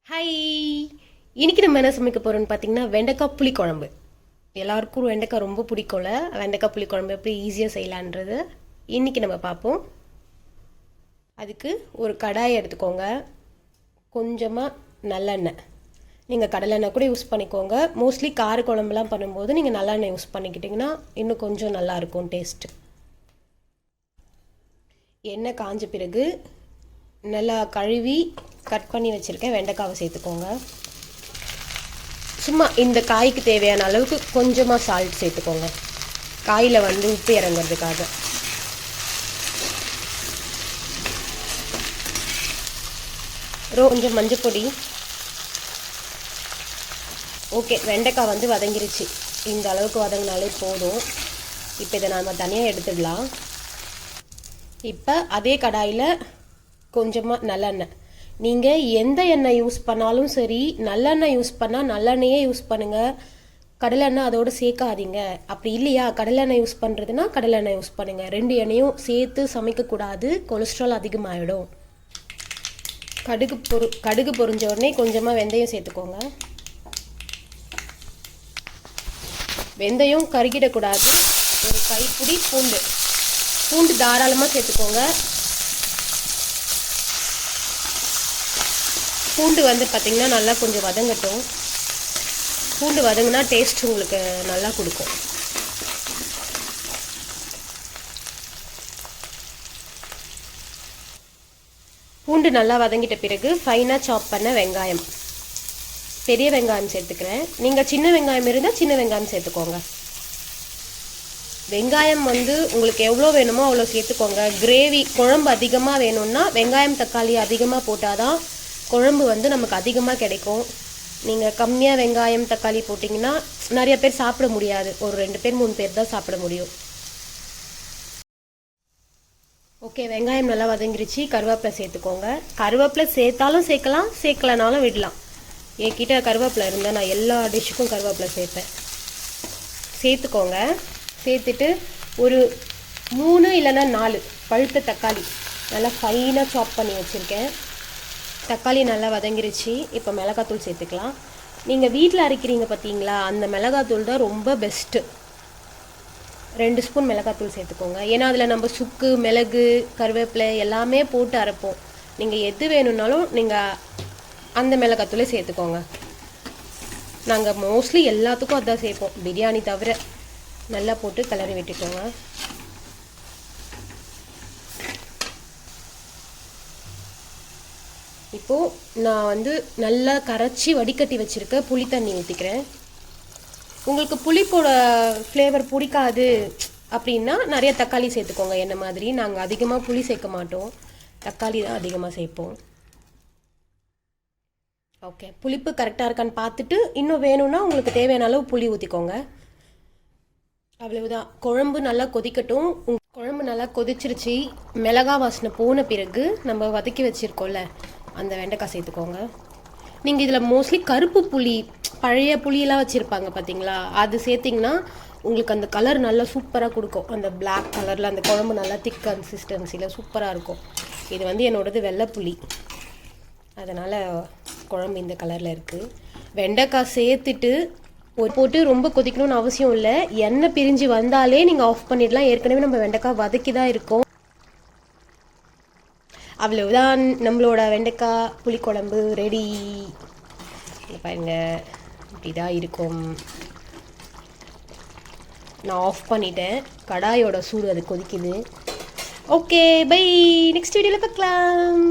Hi. இன்றைக்கி நம்ம என்ன சமைக்க போகிறோம்னு பார்த்தீங்கன்னா வெண்டைக்காய் புளிக்குழம்பு. எல்லாருக்கும் வெண்டைக்காய் ரொம்ப பிடிக்கும்ல. வெண்டைக்காய் புளிக்குழம்பு எப்படி ஈஸியாக செய்யலான்றது இன்றைக்கி நம்ம பார்ப்போம். அதுக்கு ஒரு கடாய் எடுத்துக்கோங்க. கொஞ்சமாக நல்லெண்ணெய், நீங்கள் கடலெண்ணெய் கூட யூஸ் பண்ணிக்கோங்க. மோஸ்ட்லி கார குழம்புலாம் பண்ணும்போது நீங்கள் நல்லெண்ணெய் யூஸ் பண்ணிக்கிட்டிங்கன்னா இன்னும் கொஞ்சம் நல்லாயிருக்கும் டேஸ்ட்டு. எண்ணெய் காஞ்ச பிறகு நல்லா கழுவி கட் பண்ணி வச்சுருக்கேன் வெண்டைக்காவை சேர்த்துக்கோங்க. சும்மா இந்த காய்க்கு தேவையான அளவுக்கு கொஞ்சமாக சால்ட் சேர்த்துக்கோங்க, காயில் உப்பு இறங்கிறதுக்காக. கொஞ்சம் மஞ்சள் பொடி. ஓகே, வெண்டைக்காய் வதங்கிருச்சு. இந்த அளவுக்கு வதங்கினாலே போதும். இப்போ இதை நாம் தனியாக எடுத்துடலாம். இப்போ அதே கடாயில் கொஞ்சமாக நல்லெண்ணெய், நீங்கள் எந்த எண்ணெய் யூஸ் பண்ணாலும் சரி, நல்லெண்ணெய் யூஸ் பண்ணால் நல்லெண்ணெயே யூஸ் பண்ணுங்கள். கடலெண்ணெய் அதோடு சேர்க்காதீங்க. அப்படி இல்லையா, கடலெண்ணெய் யூஸ் பண்ணுறதுனா கடலெண்ணெய் யூஸ் பண்ணுங்கள். ரெண்டு எண்ணெயும் சேர்த்து சமைக்கக்கூடாது, கொலஸ்ட்ரால் அதிகமாகிடும். கடுகு பொரிஞ்ச உடனே கொஞ்சமாக வெந்தயம் சேர்த்துக்கோங்க. வெந்தயம் கருகிடக்கூடாது. ஒரு கைப்பிடி பூண்டு தாராளமாக சேர்த்துக்கோங்க. பூண்டு பார்த்திங்கன்னா நல்லா கொஞ்சம் வதங்கட்டும். பூண்டு வதங்கினா டேஸ்ட் உங்களுக்கு நல்லா கொடுக்கும். பூண்டு நல்லா வதங்கிட்ட பிறகு ஃபைனாக சாப் பண்ண வெங்காயம், பெரிய வெங்காயம் சேர்த்துக்கிறேன். நீங்கள் சின்ன வெங்காயம் இருந்தால் சின்ன வெங்காயம் சேர்த்துக்கோங்க. வெங்காயம் உங்களுக்கு எவ்வளோ வேணுமோ அவ்வளோ சேர்த்துக்கோங்க. கிரேவி குழம்பு அதிகமாக வேணும்னா வெங்காயம் தக்காளி அதிகமாக போட்டால் தான் குழம்பு நமக்கு அதிகமாக கிடைக்கும். நீங்கள் கம்மியாக வெங்காயம் தக்காளி போட்டிங்கன்னா நிறைய பேர் சாப்பிட முடியாது. ஒரு 2 பேர் 3 பேர் தான் சாப்பிட முடியும். ஓகே, வெங்காயம் நல்லா வதங்கிருச்சு. கருவேப்பிலை சேர்த்துக்கோங்க. கருவேப்பிலை சேர்த்தாலும் சேர்க்கலாம், சேர்க்கலனாலும் விடலாம். என்கிட்ட கருவேப்பிலை இருந்தால் நான் எல்லா டிஷ்ஷுக்கும் கருவேப்பிலை சேர்ப்பேன். சேர்த்துக்கோங்க. சேர்த்துட்டு ஒரு 3 இல்லைன்னா 4 பழுத்த தக்காளி நல்லா ஃபைனாக சாப் பண்ணி வச்சுருக்கேன். தக்காளி நல்லா வதங்கிருச்சு. இப்போ மிளகாத்தூள் சேர்த்துக்கலாம். நீங்கள் வீட்டில் அரைக்கிறீங்க பார்த்தீங்களா, அந்த மிளகாத்தூள் தான் ரொம்ப பெஸ்ட்டு. 2 ஸ்பூன் மிளகாத்தூள் சேர்த்துக்கோங்க. ஏன்னா அதில் நம்ம சுக்கு, மிளகு, கருவேப்பிலை எல்லாமே போட்டு அரைப்போம். நீங்கள் எது வேணும்னாலும் நீங்கள் அந்த மிளகாத்தூளே சேர்த்துக்கோங்க. நாங்கள் மோஸ்ட்லி எல்லாத்துக்கும் அதான் சேர்ப்போம், பிரியாணி தவிர. நல்லா போட்டு கிளறி விட்டுக்கோங்க. இப்போது நான் நல்லா கரைச்சி வடிகட்டி வச்சுருக்க புளி தண்ணி ஊற்றிக்கிறேன். உங்களுக்கு புளிப்போட ஃப்ளேவர் பிடிக்காது அப்படின்னா நிறைய தக்காளி சேர்த்துக்கோங்க. என்ன மாதிரி நாங்கள் அதிகமாக புளி சேர்க்க மாட்டோம், தக்காளி தான் அதிகமாக சேர்ப்போம். ஓகே, புளிப்பு கரெக்டாக இருக்கான்னு பார்த்துட்டு இன்னும் வேணும்னா உங்களுக்கு தேவையான அளவு புளி ஊற்றிக்கோங்க. அவ்வளவுதான். குழம்பு நல்லா கொதிக்கட்டும். குழம்பு நல்லா கொதிச்சிருச்சு. மிளகா வாசனை போன பிறகு நம்ம வதக்கி வச்சுருக்கோம்ல அந்த வெண்டைக்காய் சேர்த்துக்கோங்க. நீங்கள் இதில் மோஸ்ட்லி கருப்பு புளி, பழைய புளியெல்லாம் வச்சுருப்பாங்க பார்த்தீங்களா, அது சேர்த்திங்கன்னா உங்களுக்கு அந்த கலர் நல்லா சூப்பராக கொடுக்கும். அந்த பிளாக் கலரில் அந்த குழம்பு நல்லா திக் கன்சிஸ்டன்சியில் சூப்பராக இருக்கும். இது என்னோடது வெள்ளை புளி, அதனால் குழம்பு இந்த கலரில் இருக்குது. வெண்டைக்காய் சேர்த்துட்டு போட்டு ரொம்ப கொதிக்கணும்னு அவசியம் இல்லை. எண்ணெய் பிரிஞ்சு வந்தாலே நீங்கள் ஆஃப் பண்ணிடலாம். ஏற்கனவே நம்ம வெண்டைக்காய் வதக்கி தான் இருக்கோம். அவ்வளவுதான், நம்மளோட வெண்டைக்காய் புளிக்குழம்பு ரெடி. பாருங்க, இப்படி தான் இருக்கும். நான் ஆஃப் பண்ணிட்டேன். கடாயோட சூடு அது கொதிக்குது. Okay, by. நெக்ஸ்ட் வீடியோவில் பார்க்கலாம்.